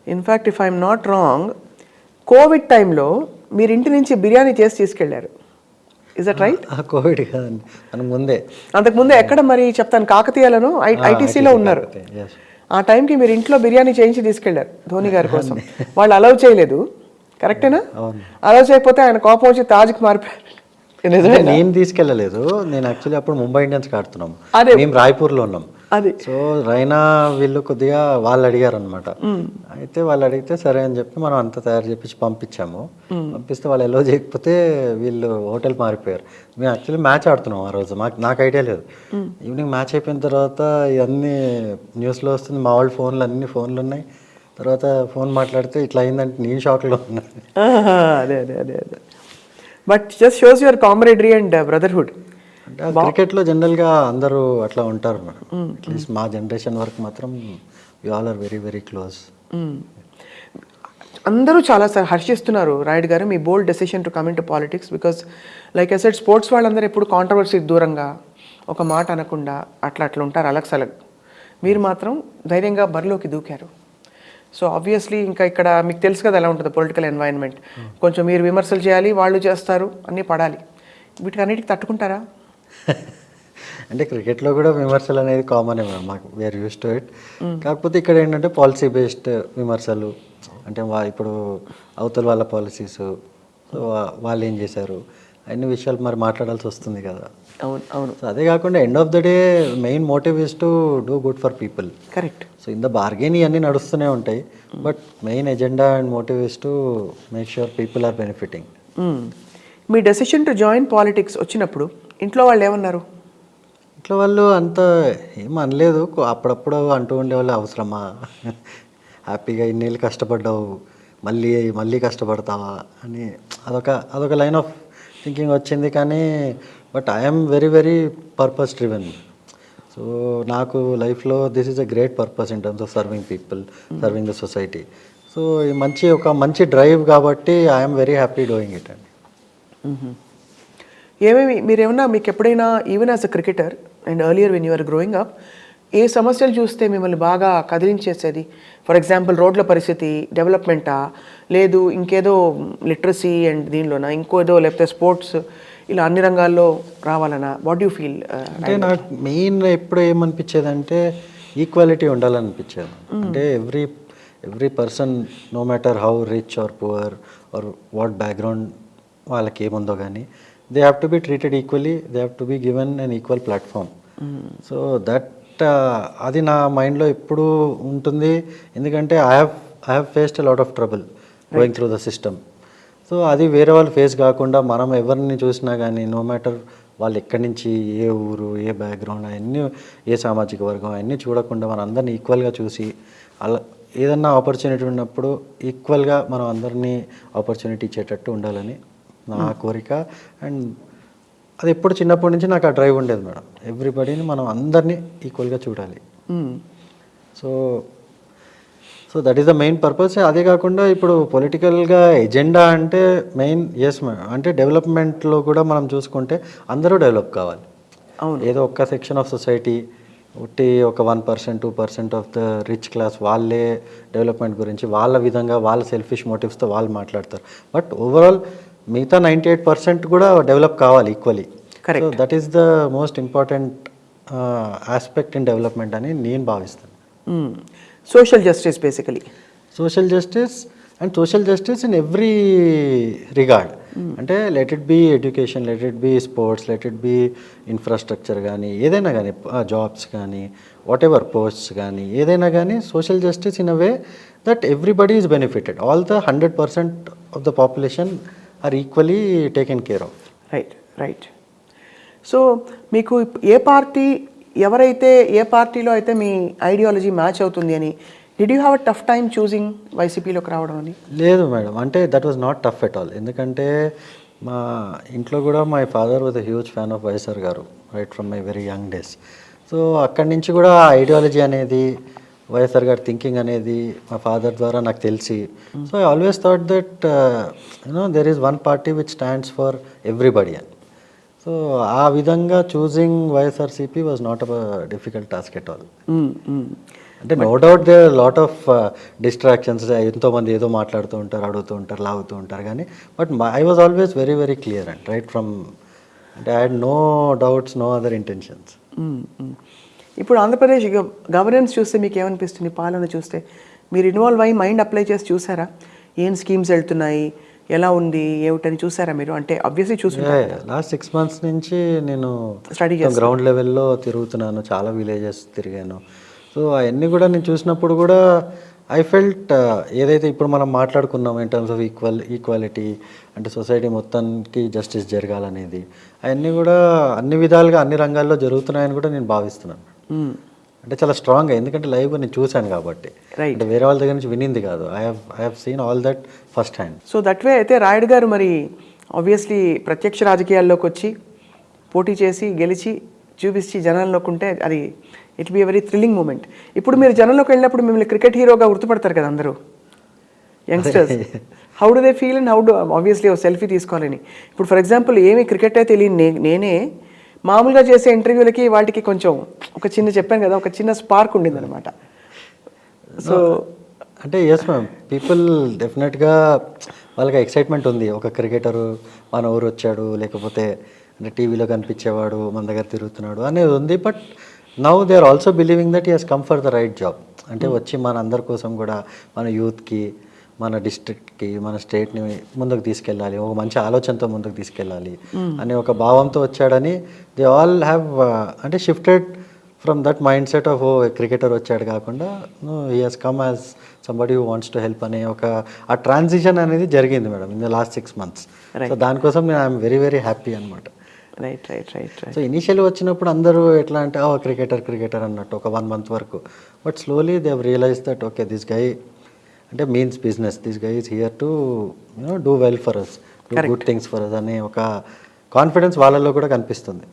In fact if I'm not wrong, Covid టైంలో మీరు ఇంటి నుంచి బిర్యానీ చేసి తీసుకెళ్లారు. Is that right? కోవిడ్ కాదండి, మనకు ముందే. అంతకుముందే ఎక్కడ మరి చెప్తాను, కాకతీయాలను ఐటీసీలో ఉన్నారు. ఆ టైంకి మీరు ఇంట్లో బిర్యానీ చేయించి తీసుకెళ్లారు ధోని గారి కోసం. వాళ్ళు అలౌ చేయలేదు, కరెక్టేనా? అలౌ చేయకపోతే ఆయన కోపం వచ్చి తాజ్కి మారిపోయారు. నేను తీసుకెళ్ళలేదు, నేను యాక్చువల్లీ అప్పుడు ముంబై ఇండియన్స్ ఆడుతున్నాం, మేము రాయ్పూర్లో ఉన్నాం. అది సో రైనా వీళ్ళు కొద్దిగా వాళ్ళు అడిగారు అనమాట. అయితే వాళ్ళు అడిగితే సరే అని చెప్పి మనం అంతా తయారు చేపించి పంపించాము. పంపిస్తే వాళ్ళు ఎలా చేయకపోతే వీళ్ళు హోటల్ మారిపోయారు. మేము యాక్చువల్లీ మ్యాచ్ ఆడుతున్నాం ఆ రోజు, నాకు ఐడియా లేదు. ఈవినింగ్ మ్యాచ్ అయిపోయిన తర్వాత ఇవన్నీ న్యూస్లో వస్తుంది, మా వాళ్ళు అన్ని ఫోన్లు ఉన్నాయి. తర్వాత ఫోన్ మాట్లాడితే ఇట్లా అయిందంటే నేను షాక్లో ఉన్నాను. అదే అదే అదే అదే but just shows your camaraderie and brotherhood. అంటే క్రికెట్లో జనరల్గా అందరూ అట్లా ఉంటారు మేడం. అట్లీస్ట్ మా జనరేషన్ వరకు మాత్రం we all are very very close. అందరూ చాలా హర్షిస్తున్నారు రాయుడు గారు మీ bold decision to come into politics. Because like I said, sports వాళ్ళందరూ ఎప్పుడు కాంట్రవర్సీకి దూరంగా ఒక మాట అనకుండా అట్లా ఉంటారు అలగ్. మీరు మాత్రం ధైర్యంగా బరిలోకి దూకారు. సో ఆబ్వియస్లీ ఇంకా ఇక్కడ మీకు తెలుసు కదా ఎలా ఉంటుంది పొలిటికల్ ఎన్వైరన్మెంట్. కొంచెం మీరు విమర్శలు చేయాలి, వాళ్ళు చేస్తారు, అన్నీ పడాలి. వీటికన్నిటికి తట్టుకుంటారా? అంటే క్రికెట్లో కూడా విమర్శలు అనేది కామనే మేడం, మాకు వీఆర్ యూస్ టు ఇట్. కాకపోతే ఇక్కడ ఏంటంటే పాలసీ బేస్డ్ విమర్శలు. అంటే ఇప్పుడు అవతల వాళ్ళ పాలసీస్, వాళ్ళు ఏం చేశారు అన్ని విషయాలు మరి మాట్లాడాల్సి వస్తుంది కదా. అవును అవును. సో అదే కాకుండా end of the day main motive is to do good for people. Correct. So in the bargain ఇవన్నీ నడుస్తూనే ఉంటాయి, but main agenda and motive is to make sure people are benefiting. మీ డెసిషన్ టు జాయిన్ పాలిటిక్స్ వచ్చినప్పుడు ఇంట్లో వాళ్ళు ఏమన్నారు? ఇంట్లో వాళ్ళు అంత ఏం అనలేదు, అప్పుడప్పుడు అంటూ ఉండేవాళ్ళు అవసరమా, హ్యాపీగా ఇన్నేళ్ళు కష్టపడ్డావు, మళ్ళీ కష్టపడతావా అని అదొక లైన్ ఆఫ్ థింకింగ్ వచ్చింది. కానీ but I'm very very purpose driven. So నాకు లైఫ్లో this is a great purpose in terms of serving people, serving the society. So ఒక మంచి డ్రైవ్ కాబట్టి I'm very happy doing it అండి. మీరేమన్నా మీకు ఎప్పుడైనా even as a cricketer and earlier when you're growing up, ఏ సమస్యలు చూస్తే మిమ్మల్ని బాగా కదిలించేసేది? ఫర్ ఎగ్జాంపుల్ రోడ్ల పరిస్థితి, డెవలప్మెంటా, లేదు ఇంకేదో లిటరసీ అండ్ దీనిలోనా, ఇంకోదో, లేకపోతే స్పోర్ట్స్, ఇలా అన్ని రంగాల్లో రావాలనా? What you feel? అంటే నాకు మెయిన్ ఎప్పుడు ఏమనిపించేది అంటే ఈక్వాలిటీ ఉండాలనిపించేది. అంటే every person, no matter how rich or poor or what background వాళ్ళకి ఏముందో కానీ, they have to be treated equally, they have to be given an equal platform. So that అది నా మైండ్లో ఎప్పుడు ఉంటుంది. ఎందుకంటే I have faced a lot of trouble going through the system. So అది వేరే వాళ్ళు ఫేస్ కాకుండా మనం ఎవరిని చూసినా కానీ, నో మ్యాటర్ వాళ్ళు ఎక్కడి నుంచి, ఏ ఊరు, ఏ బ్యాక్గ్రౌండ్, అవన్నీ, ఏ సామాజిక వర్గం, అవన్నీ చూడకుండా మనం అందరినీ ఈక్వల్గా చూసి, అలా ఏదన్నా ఆపర్చునిటీ ఉన్నప్పుడు ఈక్వల్గా మనం అందరినీ ఆపర్చునిటీ ఇచ్చేటట్టు ఉండాలని నా కోరిక. అండ్ అది ఎప్పుడు చిన్నప్పటి నుంచి నాకు ఆ డ్రైవ్ ఉండేది మేడం. ఎవ్రీబడీని మనం అందరినీ ఈక్వల్గా చూడాలి. So that is the main purpose. అదే కాకుండా ఇప్పుడు పొలిటికల్గా ఎజెండా అంటే మెయిన్ మేడం, అంటే డెవలప్మెంట్లో కూడా మనం చూసుకుంటే అందరూ డెవలప్ కావాలి. ఏదో ఒక్క సెక్షన్ ఆఫ్ సొసైటీ ఒక 1%, 2% ఆఫ్ ద రిచ్ క్లాస్ వాళ్ళే డెవలప్మెంట్ గురించి వాళ్ళ విధంగా, వాళ్ళ సెల్ఫిష్ మోటివ్స్తో వాళ్ళు మాట్లాడతారు. బట్ ఓవరాల్ మిగతా 98% కూడా డెవలప్ కావాలి equally. So that is the most important aspect in development అని నేను భావిస్తాను. Social justice basically. Social justice and social justice in every regard. అంటే let it be education, let it be sports, let it be infrastructure కానీ, ఏదైనా కానీ, jobs కానీ, what ever posts కానీ, ఏదైనా కానీ social justice in a way that everybody is benefited. All the 100% of the population are equally taken care of. Right. So మీకు ఏ పార్టీలో అయితే మీ ఐడియాలజీ మ్యాచ్ అవుతుంది అని, did you have a tough time choosing వైసీపీలోకి రావడం అని? లేదు మేడం, అంటే that was not tough at all. ఎందుకంటే మా ఇంట్లో కూడా my father was a huge fan of YSR garu right from my very young days. So అక్కడి నుంచి కూడా ఐడియాలజీ అనేది, వైఎస్ఆర్ గారి థింకింగ్ అనేది మా ఫాదర్ ద్వారా నాకు తెలిసి, so I always thought that there is one party which stands for everybody అని. సో ఆ విధంగా choosing YSRCP was not a difficult task at all. అంటే no doubt they lot of distractions, ఎంతోమంది ఏదో మాట్లాడుతూ ఉంటారు, అడుగుతూ ఉంటారు, లాగుతూ ఉంటారు, కానీ but I was always very very clear and right from, అంటే I had no doubts, no other intentions. ఇప్పుడు ఆంధ్రప్రదేశ్ గవర్నెన్స్ చూస్తే మీకు ఏమనిపిస్తుంది? పాలన చూస్తే మీరు ఇన్వాల్వ్ అయ్యి మైండ్ అప్లై చేసి చూసారా? ఏం స్కీమ్స్ వెళ్తున్నాయి, ఎలా ఉంది, ఏమిటని చూసారా మీరు? అంటే ఆబ్వియస్లీ చూసుంటారు. లాస్ట్ 6 months నుంచి నేను స్టడీ గ్రౌండ్ లెవెల్లో తిరుగుతున్నాను, చాలా విలేజెస్ తిరిగాను. సో అవన్నీ కూడా నేను చూసినప్పుడు కూడా ఐ ఫెల్ట్ ఏదైతే ఇప్పుడు మనం మాట్లాడుకున్నాం ఇన్ టర్మ్స్ ఆఫ్ ఈక్వాలిటీ, అంటే సొసైటీ మొత్తానికి జస్టిస్ జరగాలనేది, అవన్నీ కూడా అన్ని విధాలుగా అన్ని రంగాల్లో జరుగుతున్నాయని కూడా నేను భావిస్తున్నాను. అంటే చాలా స్ట్రాంగ్గా, ఎందుకంటే లైవ్గా నేను చూశాను కాబట్టి, అంటే వేరే వాళ్ళ దగ్గర నుంచి వినింది కాదు. I have seen all that first hand. So that way అయితే రాయుడు గారు మరి ఆబ్వియస్లీ ప్రత్యక్ష రాజకీయాల్లోకి వచ్చి పోటీ చేసి గెలిచి చూపించి జనాల్లోకి ఉంటే అది it be a very thrilling moment. ఇప్పుడు మీరు జనంలోకి వెళ్ళినప్పుడు మిమ్మల్ని క్రికెట్ హీరోగా గుర్తుపడతారు కదా అందరూ youngsters. How do they feel and how do obviously selfie తీసుకోవాలని. ఇప్పుడు ఫర్ ఎగ్జాంపుల్ ఏమి క్రికెట్ అయితే తెలియని నేనే మామూలుగా చేసే ఇంటర్వ్యూలకి వాటికి కొంచెం ఒక చిన్న చెప్పాను కదా, ఒక చిన్న స్పార్క్ ఉండింది అనమాట. సో అంటే ఎస్ మ్యామ్, పీపుల్ డెఫినెట్గా వాళ్ళకి ఎక్సైట్మెంట్ ఉంది, ఒక క్రికెటరు మన ఊరు వచ్చాడు, లేకపోతే అంటే టీవీలో కనిపించేవాడు మన దగ్గర తిరుగుతున్నాడు అనేది ఉంది. But now they are also believing that he has come for the right job. అంటే వచ్చి మన అందరి కోసం కూడా, మన యూత్కి, మన డిస్ట్రిక్ట్కి, మన స్టేట్ని ముందుకు తీసుకెళ్ళాలి, ఒక మంచి ఆలోచనతో ముందుకు తీసుకెళ్ళాలి అనే ఒక భావంతో వచ్చాడని దే ఆల్ హ్యావ్ అంటే shifted from that mind set of ఓ క్రికెటర్ వచ్చాడు కాకుండా he has come as somebody who wants to help అనే ఒక ఆ ట్రాన్సిషన్ అనేది జరిగింది madam in the last 6 months. So దానికోసం నేను ఐఎమ్ వెరీ వెరీ హ్యాపీ అనమాట. Right right right right. So initially వచ్చినప్పుడు అందరూ ఎట్లా అంటే క్రికెటర్ అన్నట్టు ఒక 1 month వరకు. But slowly they have realize that okay this guy అంటే means business, this guy is here to do well for us, do good things for us అనే ఒక కాన్ఫిడెన్స్ వాళ్ళల్లో కూడా కనిపిస్తుంది.